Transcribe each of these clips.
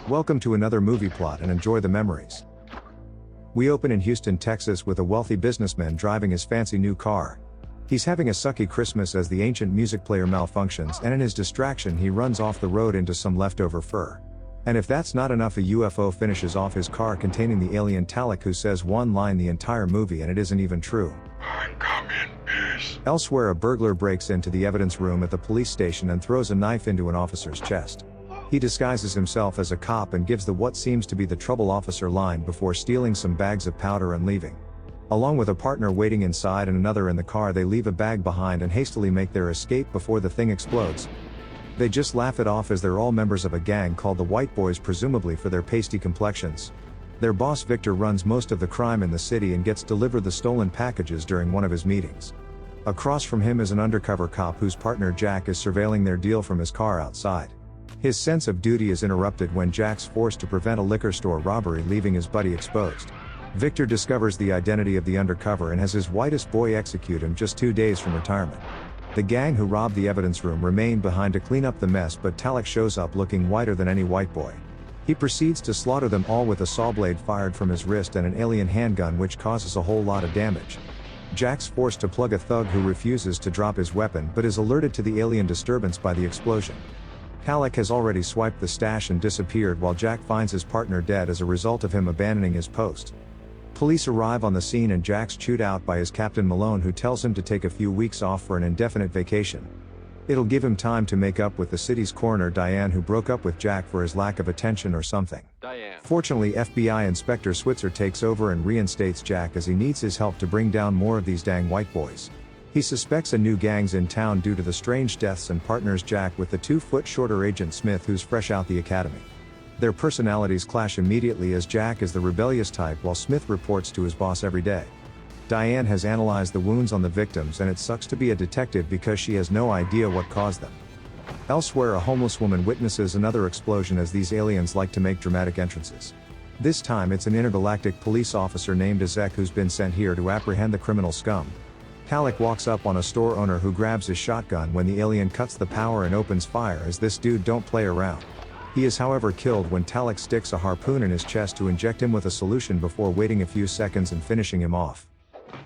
Welcome to another movie plot and enjoy the memories. We open in Houston, Texas with a wealthy businessman driving his fancy new car. He's having a sucky Christmas as the ancient music player malfunctions, and in his distraction he runs off the road into some leftover fur. And if that's not enough, a UFO finishes off his car containing the alien Talec, who says one line the entire movie and it isn't even true. I'm coming, peace. Elsewhere, a burglar breaks into the evidence room at the police station and throws a knife into an officer's chest. He disguises himself as a cop and gives the what seems to be the trouble officer line before stealing some bags of powder and leaving. Along with a partner waiting inside and another in the car, they leave a bag behind and hastily make their escape before the thing explodes. They just laugh it off as they're all members of a gang called the White Boys, presumably for their pasty complexions. Their boss Victor runs most of the crime in the city and gets delivered the stolen packages during one of his meetings. Across from him is an undercover cop whose partner Jack is surveilling their deal from his car outside. His sense of duty is interrupted when Jack's forced to prevent a liquor store robbery, leaving his buddy exposed. Victor discovers the identity of the undercover and has his whitest boy execute him just 2 days from retirement. The gang who robbed the evidence room remain behind to clean up the mess, but Talec shows up looking whiter than any white boy. He proceeds to slaughter them all with a saw blade fired from his wrist and an alien handgun, which causes a whole lot of damage. Jack's forced to plug a thug who refuses to drop his weapon but is alerted to the alien disturbance by the explosion. Talec has already swiped the stash and disappeared, while Jack finds his partner dead as a result of him abandoning his post. Police arrive on the scene and Jack's chewed out by his captain Malone, who tells him to take a few weeks off for an indefinite vacation. It'll give him time to make up with the city's coroner Diane, who broke up with Jack for his lack of attention or something. Diane. Fortunately, FBI Inspector Switzer takes over and reinstates Jack as he needs his help to bring down more of these dang white boys. He suspects a new gang's in town due to the strange deaths and partners Jack with the 2 foot shorter Agent Smith, who's fresh out the academy. Their personalities clash immediately as Jack is the rebellious type while Smith reports to his boss every day. Diane has analyzed the wounds on the victims, and it sucks to be a detective because she has no idea what caused them. Elsewhere, a homeless woman witnesses another explosion as these aliens like to make dramatic entrances. This time it's an intergalactic police officer named Azeck who's been sent here to apprehend the criminal scum. Talec walks up on a store owner who grabs his shotgun when the alien cuts the power and opens fire, as this dude don't play around. He is however killed when Talec sticks a harpoon in his chest to inject him with a solution before waiting a few seconds and finishing him off.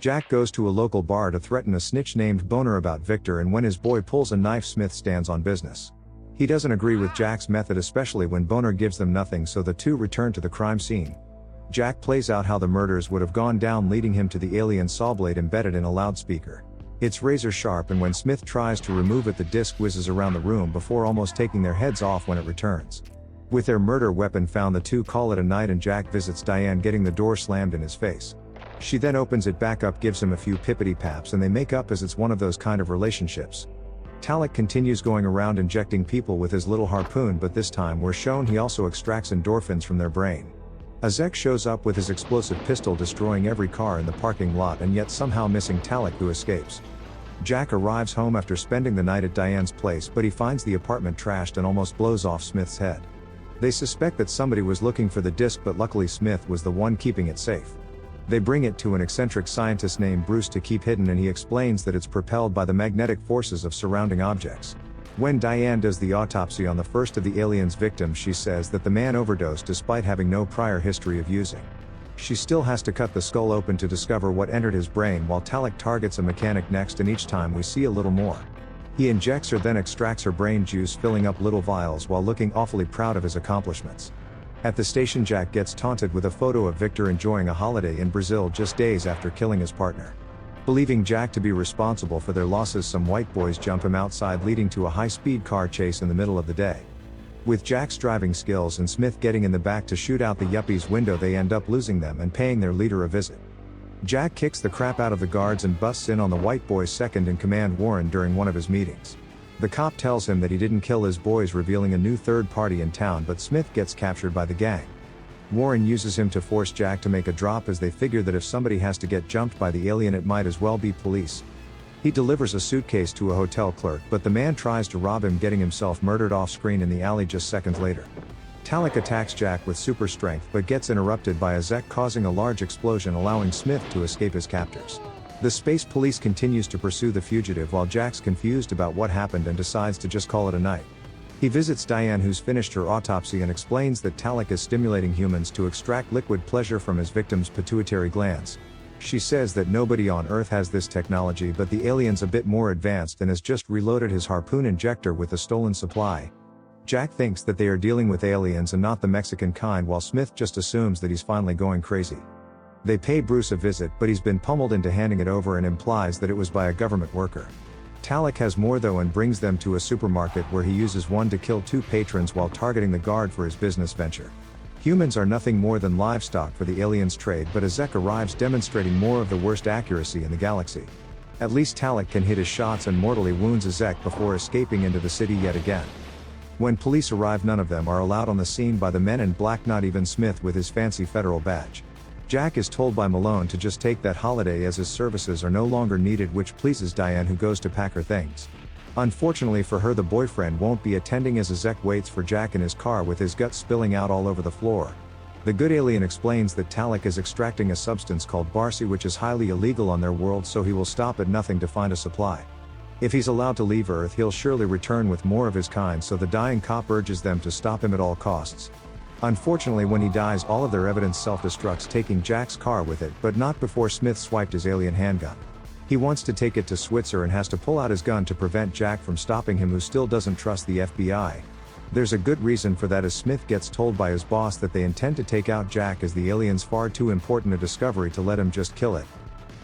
Jack goes to a local bar to threaten a snitch named Boner about Victor, and when his boy pulls a knife, Smith stands on business. He doesn't agree with Jack's method, especially when Boner gives them nothing, so the two return to the crime scene. Jack plays out how the murders would have gone down, leading him to the alien saw blade embedded in a loudspeaker. It's razor sharp, and when Smith tries to remove it, the disc whizzes around the room before almost taking their heads off when it returns. With their murder weapon found, the two call it a night and Jack visits Diane, getting the door slammed in his face. She then opens it back up, gives him a few pippity paps, and they make up as it's one of those kind of relationships. Talec continues going around injecting people with his little harpoon, but this time we're shown he also extracts endorphins from their brain. Azeck shows up with his explosive pistol, destroying every car in the parking lot and yet somehow missing Talec, who escapes. Jack arrives home after spending the night at Diane's place, but he finds the apartment trashed and almost blows off Smith's head. They suspect that somebody was looking for the disc, but luckily Smith was the one keeping it safe. They bring it to an eccentric scientist named Bruce to keep hidden, and he explains that it's propelled by the magnetic forces of surrounding objects. When Diane does the autopsy on the first of the alien's victims, she says that the man overdosed despite having no prior history of using. She still has to cut the skull open to discover what entered his brain, while Talec targets a mechanic next, and each time we see a little more. He injects her, then extracts her brain juice, filling up little vials while looking awfully proud of his accomplishments. At the station, Jack gets taunted with a photo of Victor enjoying a holiday in Brazil just days after killing his partner. Believing Jack to be responsible for their losses, some white boys jump him outside, leading to a high-speed car chase in the middle of the day. With Jack's driving skills and Smith getting in the back to shoot out the yuppies' window, they end up losing them and paying their leader a visit. Jack kicks the crap out of the guards and busts in on the white boy's second-in-command Warren during one of his meetings. The cop tells him that he didn't kill his boys, revealing a new third party in town, but Smith gets captured by the gang. Warren uses him to force Jack to make a drop, as they figure that if somebody has to get jumped by the alien, it might as well be police. He delivers a suitcase to a hotel clerk, but the man tries to rob him, getting himself murdered off-screen in the alley just seconds later. Talec attacks Jack with super strength but gets interrupted by Azeck, causing a large explosion, allowing Smith to escape his captors. The space police continues to pursue the fugitive while Jack's confused about what happened and decides to just call it a night. He visits Diane, who's finished her autopsy, and explains that Talec is stimulating humans to extract liquid pleasure from his victims' pituitary glands. She says that nobody on Earth has this technology, but the alien's a bit more advanced and has just reloaded his harpoon injector with a stolen supply. Jack thinks that they are dealing with aliens and not the Mexican kind, while Smith just assumes that he's finally going crazy. They pay Bruce a visit, but he's been pummeled into handing it over and implies that it was by a government worker. Talec has more though and brings them to a supermarket where he uses one to kill 2 patrons while targeting the guard for his business venture. Humans are nothing more than livestock for the aliens' trade, but Azeck arrives demonstrating more of the worst accuracy in the galaxy. At least Talec can hit his shots and mortally wounds Azeck before escaping into the city yet again. When police arrive, none of them are allowed on the scene by the men in black, not even Smith with his fancy federal badge. Jack is told by Malone to just take that holiday as his services are no longer needed, which pleases Diane, who goes to pack her things. Unfortunately for her, the boyfriend won't be attending as Azeck waits for Jack in his car with his guts spilling out all over the floor. The good alien explains that Talec is extracting a substance called Barcy, which is highly illegal on their world, so he will stop at nothing to find a supply. If he's allowed to leave Earth, he'll surely return with more of his kind, so the dying cop urges them to stop him at all costs. Unfortunately, when he dies, all of their evidence self-destructs, taking Jack's car with it, but not before Smith swiped his alien handgun. He wants to take it to Switzer and has to pull out his gun to prevent Jack from stopping him, who still doesn't trust the FBI. There's a good reason for that, as Smith gets told by his boss that they intend to take out Jack as the alien's far too important a discovery to let him just kill it.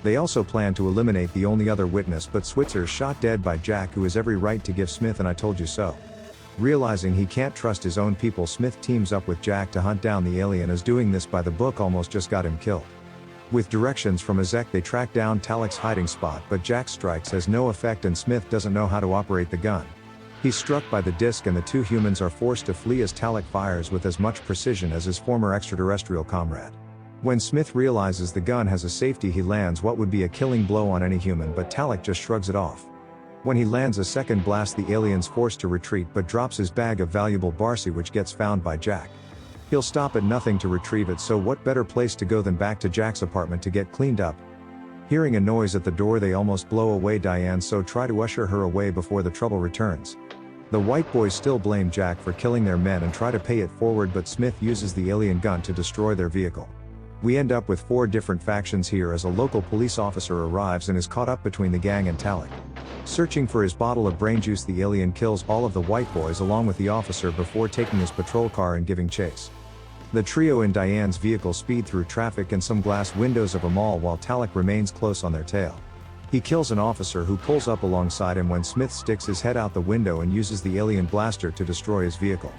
They also plan to eliminate the only other witness, but Switzer's shot dead by Jack, who has every right to give Smith an "I told you so." Realizing he can't trust his own people, Smith teams up with Jack to hunt down the alien, as doing this by the book almost just got him killed. With directions from Azeck, they track down Talec's hiding spot, but Jack's strikes has no effect and Smith doesn't know how to operate the gun. He's struck by the disc and the 2 humans are forced to flee as Talec fires with as much precision as his former extraterrestrial comrade. When Smith realizes the gun has a safety, he lands what would be a killing blow on any human, but Talec just shrugs it off. When he lands a second blast, the alien's forced to retreat but drops his bag of valuable Barcy, which gets found by Jack. He'll stop at nothing to retrieve it, so what better place to go than back to Jack's apartment to get cleaned up. Hearing a noise at the door, they almost blow away Diane, so try to usher her away before the trouble returns. The white boys still blame Jack for killing their men and try to pay it forward, but Smith uses the alien gun to destroy their vehicle. We end up with 4 different factions here as a local police officer arrives and is caught up between the gang and Talec. Searching for his bottle of brain juice, the alien kills all of the white boys along with the officer before taking his patrol car and giving chase. The trio in Diane's vehicle speed through traffic and some glass windows of a mall while Talec remains close on their tail. He kills an officer who pulls up alongside him when Smith sticks his head out the window and uses the alien blaster to destroy his vehicle.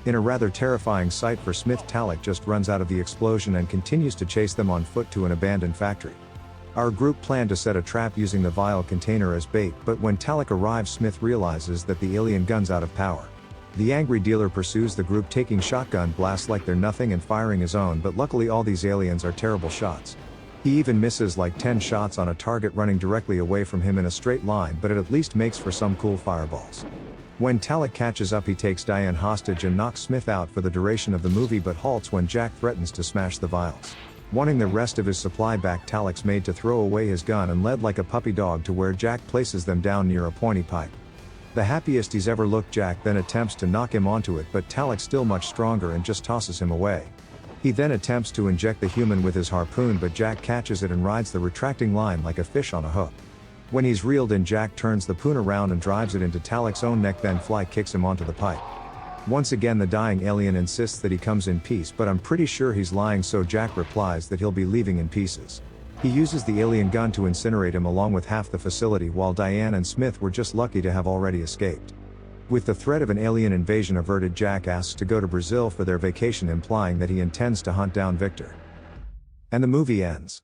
In a rather terrifying sight for Smith, Talec just runs out of the explosion and continues to chase them on foot to an abandoned factory. Our group planned to set a trap using the vial container as bait, but when Talec arrives, Smith realizes that the alien gun's out of power. The angry dealer pursues the group, taking shotgun blasts like they're nothing and firing his own, but luckily all these aliens are terrible shots. He even misses like 10 shots on a target running directly away from him in a straight line, but it at least makes for some cool fireballs. When Talec catches up, he takes Diane hostage and knocks Smith out for the duration of the movie, but halts when Jack threatens to smash the vials. Wanting the rest of his supply back, Talec's made to throw away his gun and led like a puppy dog to where Jack places them down near a pointy pipe. The happiest he's ever looked, Jack then attempts to knock him onto it, but Talec's still much stronger and just tosses him away. He then attempts to inject the human with his harpoon, but Jack catches it and rides the retracting line like a fish on a hook. When he's reeled in, Jack turns the poon around and drives it into Talec's own neck, then Fly kicks him onto the pipe. Once again, the dying alien insists that he comes in peace, but I'm pretty sure he's lying, so Jack replies that he'll be leaving in pieces. He uses the alien gun to incinerate him along with half the facility, while Diane and Smith were just lucky to have already escaped. With the threat of an alien invasion averted, Jack asks to go to Brazil for their vacation, implying that he intends to hunt down Victor. And the movie ends.